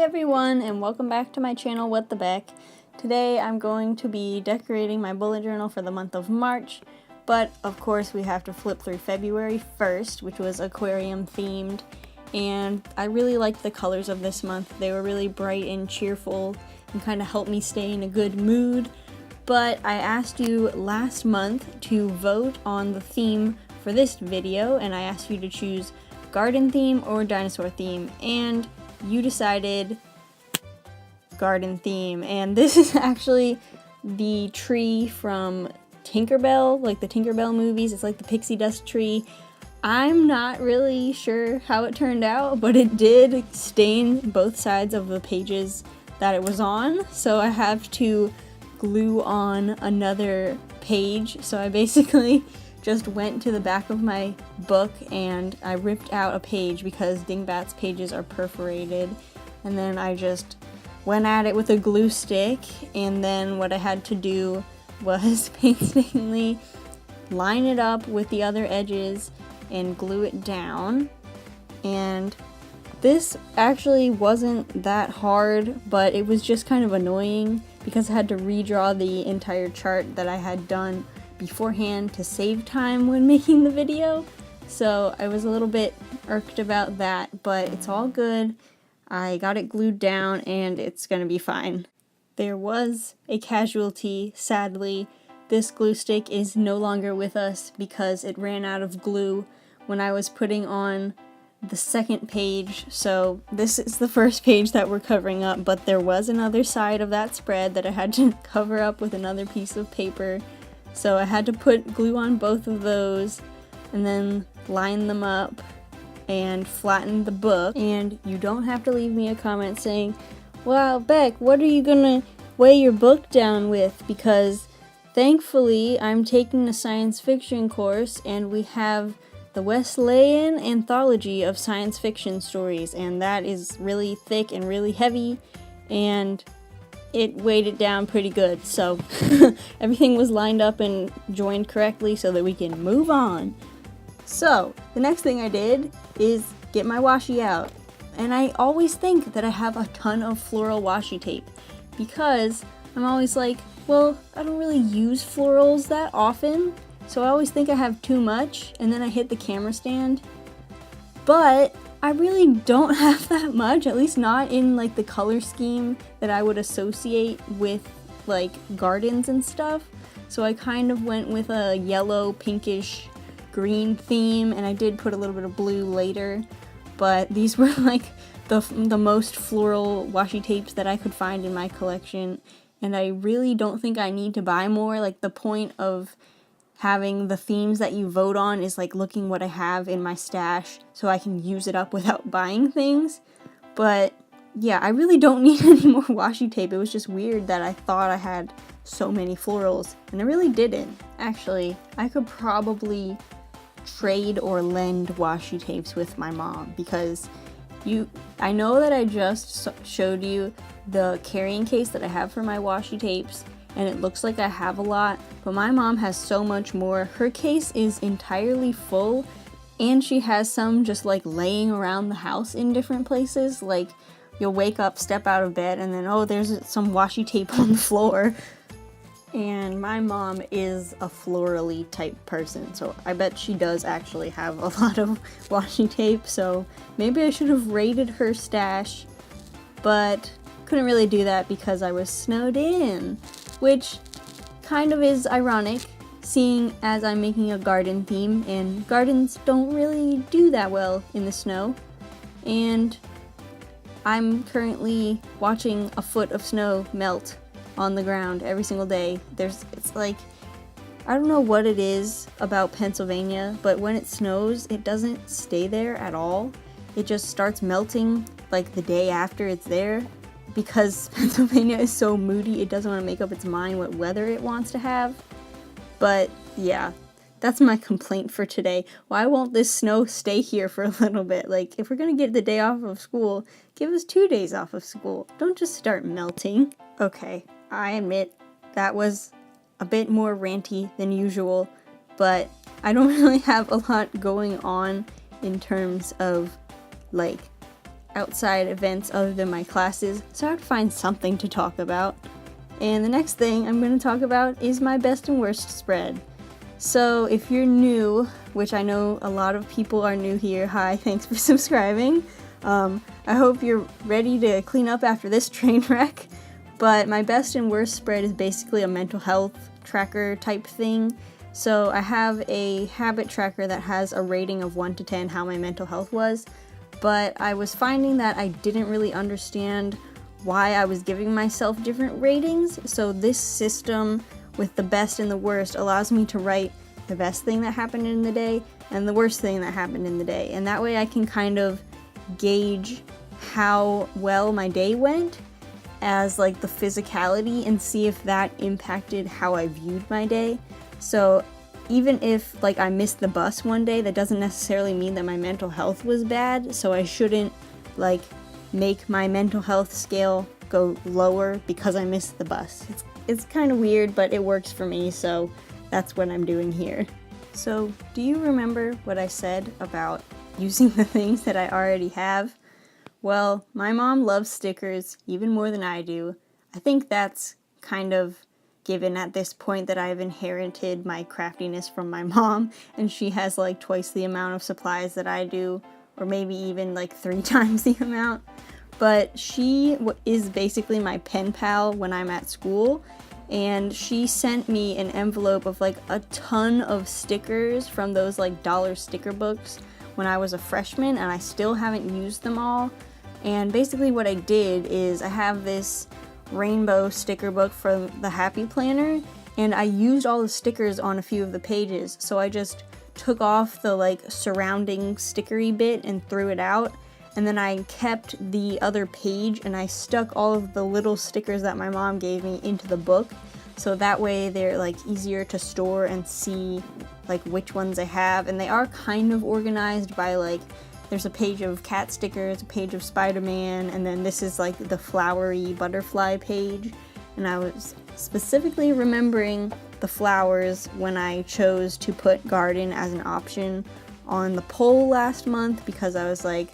everyone, and welcome back to my channel, What the Beck. Today I'm going to be decorating my bullet journal for the month of March, but of course we have to flip through February 1st, which was aquarium themed, and I really liked the colors of this month. They were really bright and cheerful and kind of helped me stay in a good mood. But I asked you last month to vote on the theme for this video, and I asked you to choose garden theme or dinosaur theme, and you decided garden theme. And this is actually the tree from Tinkerbell, like the Tinkerbell movies. It's like the pixie dust tree. I'm not really sure how it turned out, but it did stain both sides of the pages that it was on, so I have to glue on another page. So I basically just went to the back of my book and I ripped out a page because Dingbats pages are perforated, and then I just went at it with a glue stick, and then what I had to do was painstakingly line it up with the other edges and glue it down. And this actually wasn't that hard, but it was just kind of annoying because I had to redraw the entire chart that I had done beforehand to save time when making the video. So I was a little bit irked about that, but it's all good. I got it glued down and it's gonna be fine. There was a casualty, sadly. This glue stick is no longer with us because it ran out of glue when I was putting on the second page. So this is the first page that we're covering up, but there was another side of that spread that I had to cover up with another piece of paper. So I had to put glue on both of those and then line them up and flatten the book. And you don't have to leave me a comment saying, "Wow, Beck, what are you gonna weigh your book down with?" Because thankfully I'm taking a science fiction course and we have the Wesleyan anthology of science fiction stories, and that is really thick and really heavy, and it weighed it down pretty good. So everything was lined up and joined correctly so that we can move on. So the next thing I did is get my washi out, and I always think that I have a ton of floral washi tape because I'm always like, well, I don't really use florals that often, so I always think I have too much, and then I hit the camera stand. But I really don't have that much, at least not in like the color scheme that I would associate with like gardens and stuff. So I kind of went with a yellow, pinkish, green theme, and I did put a little bit of blue later. But these were like the most floral washi tapes that I could find in my collection, and I really don't think I need to buy more. Like, the point of having the themes that you vote on is like looking what I have in my stash so I can use it up without buying things. But yeah, I really don't need any more washi tape. It was just weird that I thought I had so many florals, and I really didn't. Actually, I could probably trade or lend washi tapes with my mom, because I know that I just showed you the carrying case that I have for my washi tapes, and it looks like I have a lot, but my mom has so much more. Her case is entirely full, and she has some just like laying around the house in different places. Like, you'll wake up, step out of bed, and then, oh, there's some washi tape on the floor. And my mom is a florally type person, so I bet she does actually have a lot of washi tape, so maybe I should have raided her stash, but couldn't really do that because I was snowed in. Which kind of is ironic, seeing as I'm making a garden theme, and gardens don't really do that well in the snow. And I'm currently watching a foot of snow melt on the ground every single day. It's like, I don't know what it is about Pennsylvania, but when it snows, it doesn't stay there at all. It just starts melting like the day after it's there. Because Pennsylvania is so moody, it doesn't want to make up its mind what weather it wants to have. But yeah, that's my complaint for today. Why won't this snow stay here for a little bit? Like, if we're gonna get the day off of school, give us 2 days off of school. Don't just start melting. Okay, I admit that was a bit more ranty than usual, but I don't really have a lot going on in terms of like outside events other than my classes, so I have to find something to talk about. And the next thing I'm going to talk about is my best and worst spread. So if you're new, which I know a lot of people are new here, hi, thanks for subscribing. I hope you're ready to clean up after this train wreck. But my best and worst spread is basically a mental health tracker type thing. So I have a habit tracker that has a rating of 1 to 10 how my mental health was. But I was finding that I didn't really understand why I was giving myself different ratings. So this system with the best and the worst allows me to write the best thing that happened in the day and the worst thing that happened in the day. And that way I can kind of gauge how well my day went as like the physicality and see if that impacted how I viewed my day. So even if like I missed the bus one day, that doesn't necessarily mean that my mental health was bad. So I shouldn't like make my mental health scale go lower because I missed the bus. It's kind of weird, but it works for me, so that's what I'm doing here. So do you remember what I said about using the things that I already have? Well, my mom loves stickers even more than I do. I think that's kind of given at this point that I've inherited my craftiness from my mom, and she has like twice the amount of supplies that I do, or maybe even like 3 times the amount. But she is basically my pen pal when I'm at school, and she sent me an envelope of like a ton of stickers from those like dollar sticker books when I was a freshman, and I still haven't used them all. And basically what I did is I have this rainbow sticker book from the Happy Planner, and I used all the stickers on a few of the pages, so I just took off the like surrounding stickery bit and threw it out, and then I kept the other page and I stuck all of the little stickers that my mom gave me into the book, so that way they're like easier to store and see like which ones I have. And they are kind of organized by like, there's a page of cat stickers, a page of Spider-Man, and then this is like the flowery butterfly page. And I was specifically remembering the flowers when I chose to put garden as an option on the poll last month, because I was like,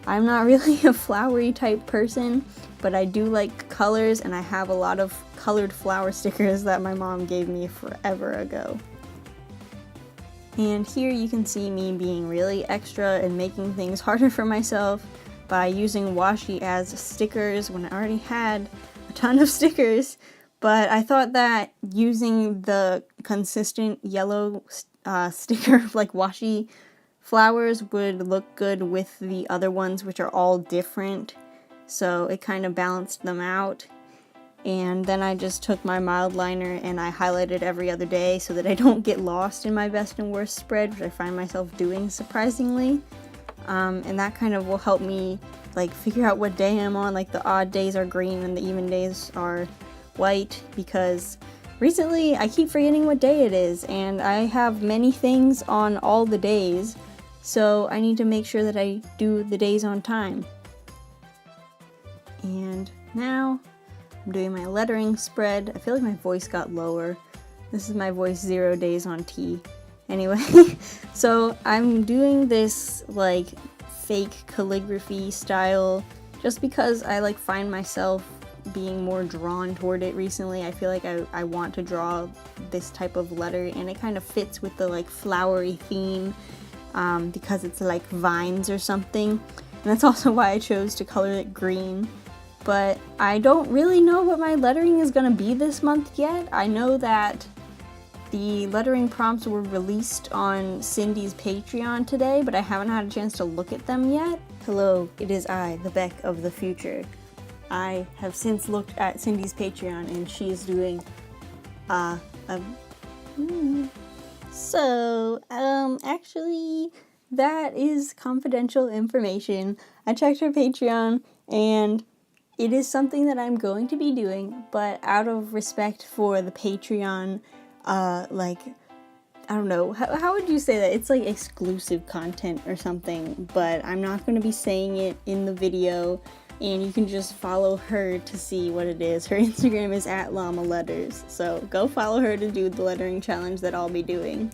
I'm not really a flowery type person, but I do like colors, and I have a lot of colored flower stickers that my mom gave me forever ago. And here you can see me being really extra and making things harder for myself by using washi as stickers when I already had a ton of stickers. But I thought that using the consistent yellow sticker like washi flowers would look good with the other ones, which are all different. So it kind of balanced them out. And then I just took my mild liner and I highlighted every other day so that I don't get lost in my best and worst spread, which I find myself doing surprisingly. And that kind of will help me like figure out what day I'm on. Like the odd days are green and the even days are white, because recently I keep forgetting what day it is, and I have many things on all the days, so I need to make sure that I do the days on time. And now I'm doing my lettering spread. I feel like my voice got lower. This is my voice 0 days on T. Anyway, so I'm doing this like fake calligraphy style just because I like find myself being more drawn toward it recently. I feel like I want to draw this type of letter, and it kind of fits with the like flowery theme because it's like vines or something. And that's also why I chose to color it green. But I don't really know what my lettering is going to be this month yet. I know that the lettering prompts were released on Cindy's Patreon today, but I haven't had a chance to look at them yet. Hello, it is I, the Beck of the future. I have since looked at Cindy's Patreon, and she is doing actually, that is confidential information. I checked her Patreon, and it is something that I'm going to be doing, but out of respect for the Patreon, like, I don't know, how would you say that? It's like exclusive content or something, but I'm not going to be saying it in the video, and you can just follow her to see what it is. Her Instagram is @LlamaLetters, so go follow her to do the lettering challenge that I'll be doing.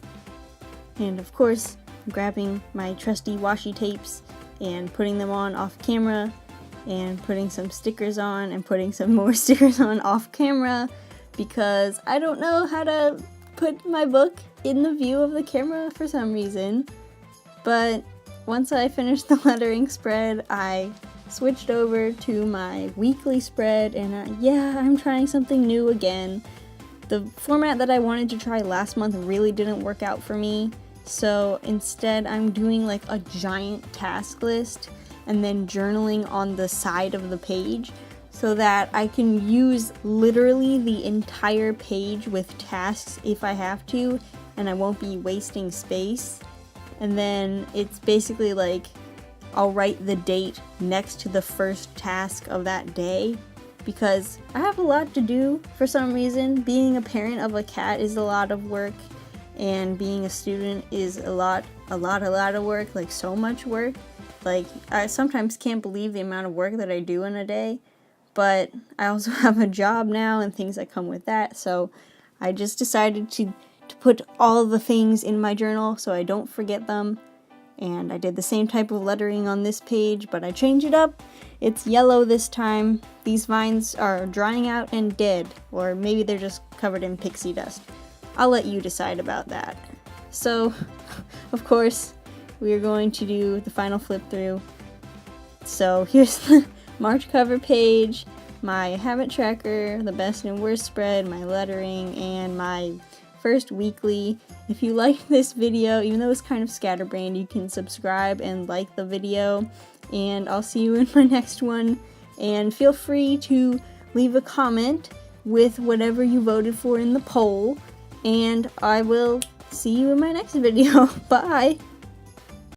And of course, I'm grabbing my trusty washi tapes and putting them on off camera, and putting some stickers on and putting some more stickers on off camera, because I don't know how to put my book in the view of the camera for some reason. But once I finished the lettering spread, I switched over to my weekly spread, and yeah, I'm trying something new again. The format that I wanted to try last month really didn't work out for me, so instead I'm doing like a giant task list and then journaling on the side of the page so that I can use literally the entire page with tasks if I have to, and I won't be wasting space. And then it's basically like I'll write the date next to the first task of that day, because I have a lot to do for some reason. Being a parent of a cat is a lot of work, and being a student is a lot of work, like so much work. Like, I sometimes can't believe the amount of work that I do in a day, but I also have a job now and things that come with that, so I just decided to put all the things in my journal so I don't forget them. And I did the same type of lettering on this page, but I changed it up. It's yellow this time. These vines are drying out and dead, or maybe they're just covered in pixie dust. I'll let you decide about that. So, of course, we are going to do the final flip through. So here's the March cover page, my habit tracker, the best and worst spread, my lettering, and my first weekly. If you liked this video, even though it's kind of scatterbrained, you can subscribe and like the video, and I'll see you in my next one. And feel free to leave a comment with whatever you voted for in the poll, and I will see you in my next video. Bye!